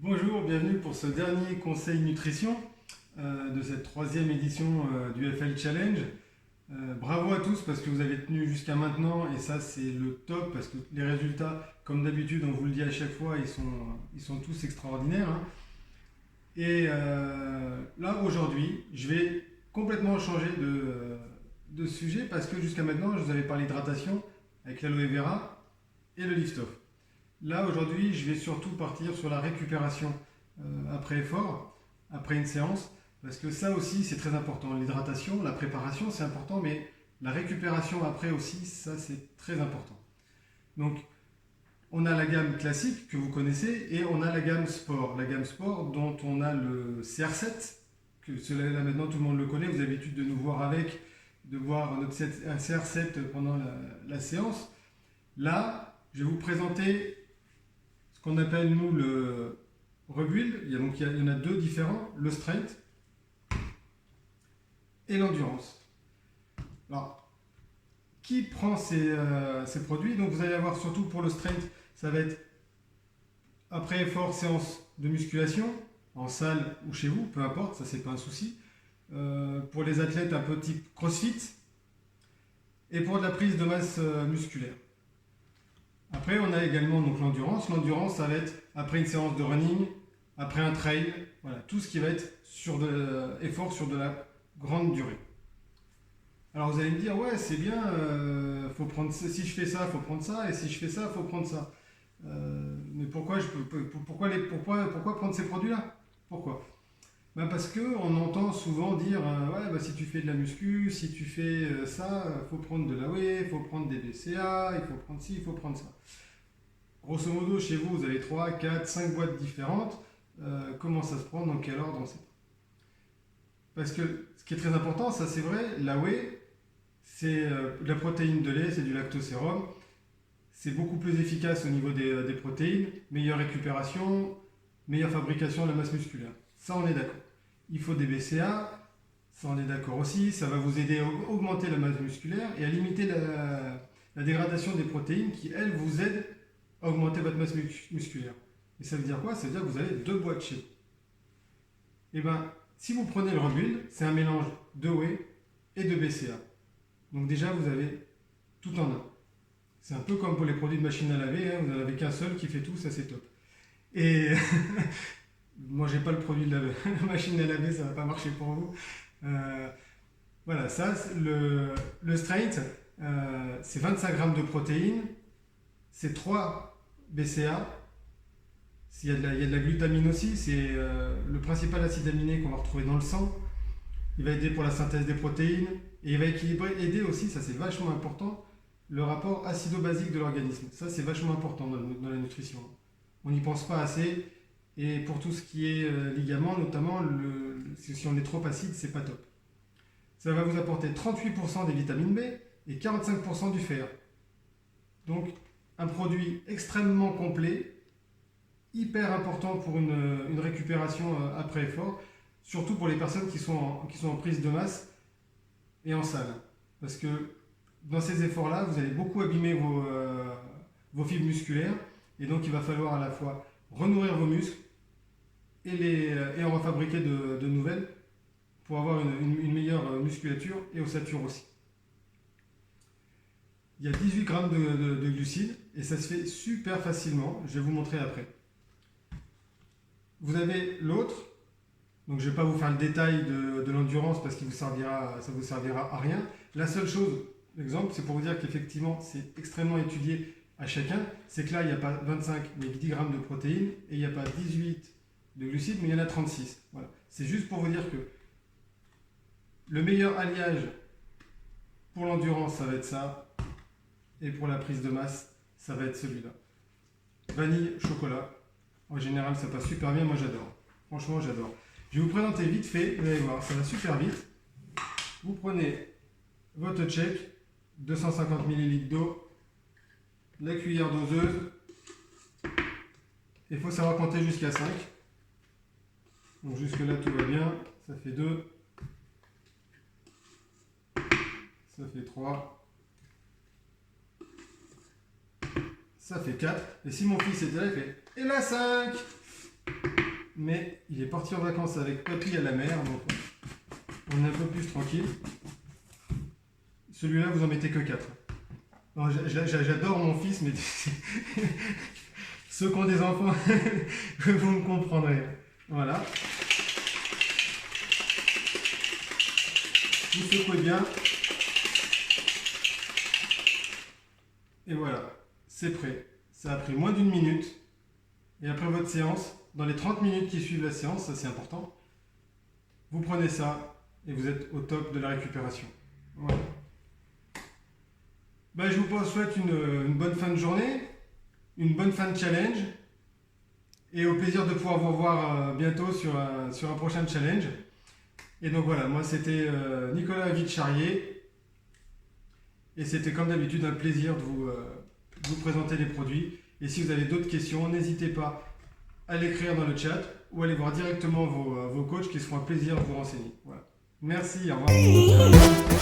Bonjour, bienvenue pour ce dernier conseil nutrition de cette troisième édition du FL Challenge. Bravo à tous parce que vous avez tenu jusqu'à maintenant et ça c'est le top parce que les résultats, comme d'habitude, on vous le dit à chaque fois, ils sont tous extraordinaires, hein. Et là aujourd'hui, je vais complètement changer de sujet parce que jusqu'à maintenant, je vous avais parlé d'hydratation avec l'aloe vera et le lift-off. Là, aujourd'hui, je vais surtout partir sur la récupération après effort, après une séance, parce que ça aussi, c'est très important. L'hydratation, la préparation, c'est important, mais la récupération après aussi, ça, c'est très important. Donc, on a la gamme classique que vous connaissez et on a la gamme sport. La gamme sport dont on a le CR7, que là maintenant tout le monde le connaît, vous avez l'habitude de nous voir avec, de voir notre CR7 pendant la séance. Là, je vais vous présenter ce qu'on appelle nous le rebuild. Il y en a deux différents, le strength et l'endurance. Alors, qui prend ces produits? Donc vous allez avoir surtout pour le strength, ça va être après effort, séance de musculation, en salle ou chez vous, peu importe, ça c'est pas un souci. Pour les athlètes un peu type crossfit et pour de la prise de masse musculaire. Après, on a également donc l'endurance. L'endurance, ça va être après une séance de running, après un trail, voilà, tout ce qui va être sur de l'effort sur de la grande durée. Alors vous allez me dire, ouais, c'est bien, faut prendre, si je fais ça, il faut prendre ça, et si je fais ça, il faut prendre ça. Mais pourquoi prendre ces produits-là? Pourquoi? Ben parce qu'on entend souvent dire, ouais, bah, si tu fais de la muscu, si tu fais ça, il faut prendre de l'AOE, il faut prendre des BCA, il faut prendre ci, il faut prendre ça. Grosso modo, chez vous, vous avez 3, 4, 5 boîtes différentes. Comment ça se prend, dans quel ordre, on ne sait pas. Parce que ce qui est très important, ça c'est vrai, l'AOE, c'est de la protéine de lait, c'est du lactosérum. C'est beaucoup plus efficace au niveau des protéines, meilleure récupération, meilleure fabrication de la masse musculaire. Ça, on est d'accord. Il faut des BCA, ça on est d'accord aussi, ça va vous aider à augmenter la masse musculaire et à limiter la dégradation des protéines qui, elles, vous aident à augmenter votre masse musculaire. Et ça veut dire quoi? Ça veut dire que vous avez deux boîtes chez vous. Et bien, si vous prenez le rebuild, c'est un mélange de whey et de BCA. Donc déjà, vous avez tout en un. C'est un peu comme pour les produits de machine à laver, hein, vous n'en avez qu'un seul qui fait tout, ça c'est top. Et moi, j'ai pas le produit de la machine à laver, ça va pas marcher pour vous. Voilà, ça, le straight, c'est 25 grammes de protéines, c'est 3 BCA. Il y a de la glutamine aussi, c'est le principal acide aminé qu'on va retrouver dans le sang. Il va aider pour la synthèse des protéines et il va aider aussi, ça c'est vachement important, le rapport acido-basique de l'organisme. Ça c'est vachement important dans la nutrition. On n'y pense pas assez. Et pour tout ce qui est ligaments, notamment, si on est trop acide, c'est pas top. Ça va vous apporter 38% des vitamines B et 45% du fer. Donc, un produit extrêmement complet, hyper important pour une récupération après effort, surtout pour les personnes qui sont en prise de masse et en salle. Parce que dans ces efforts-là, vous allez beaucoup abîmer vos fibres musculaires et donc il va falloir à la fois renourrir vos muscles et en refabriquer de nouvelles pour avoir une meilleure musculature et ossature aussi. Il y a 18 grammes de glucides et ça se fait super facilement. Je vais vous montrer après. Vous avez l'autre. Donc je ne vais pas vous faire le détail de l'endurance parce que ça vous servira à rien. La seule chose, exemple, c'est pour vous dire qu'effectivement c'est extrêmement étudié à chacun. C'est que là il n'y a pas 25 mais 10 grammes de protéines et il n'y a pas 18 de glucides, mais il y en a 36. Voilà. C'est juste pour vous dire que le meilleur alliage pour l'endurance, ça va être ça. Et pour la prise de masse, ça va être celui-là. Vanille, chocolat. En général, ça passe super bien. Moi, j'adore. Franchement, j'adore. Je vais vous présenter vite fait. Vous allez voir, ça va super vite. Vous prenez votre check, 250 ml d'eau, la cuillère doseuse. Il faut savoir compter jusqu'à 5. Donc jusque là tout va bien, ça fait 2, ça fait 3, ça fait 4, et si mon fils était là, il fait, et là 5. mais il est parti en vacances avec papy à la mer, donc on est un peu plus tranquille. Celui-là, vous en mettez que 4. J'adore mon fils, mais ceux qui ont des enfants, vous me comprendrez. Voilà. Vous secouez bien. Et voilà, c'est prêt. Ça a pris moins d'1 minute. Et après votre séance, dans les 30 minutes qui suivent la séance, ça c'est important, vous prenez ça et vous êtes au top de la récupération. Voilà. Ben, je vous souhaite une bonne fin de journée, une bonne fin de challenge et au plaisir de pouvoir vous revoir bientôt sur un prochain challenge. Et donc voilà, moi c'était Nicolas Vicharrier et c'était comme d'habitude un plaisir de vous présenter les produits. Et si vous avez d'autres questions, n'hésitez pas à l'écrire dans le chat ou aller voir directement vos coachs qui se feront un plaisir de vous renseigner. Voilà. Merci, au revoir.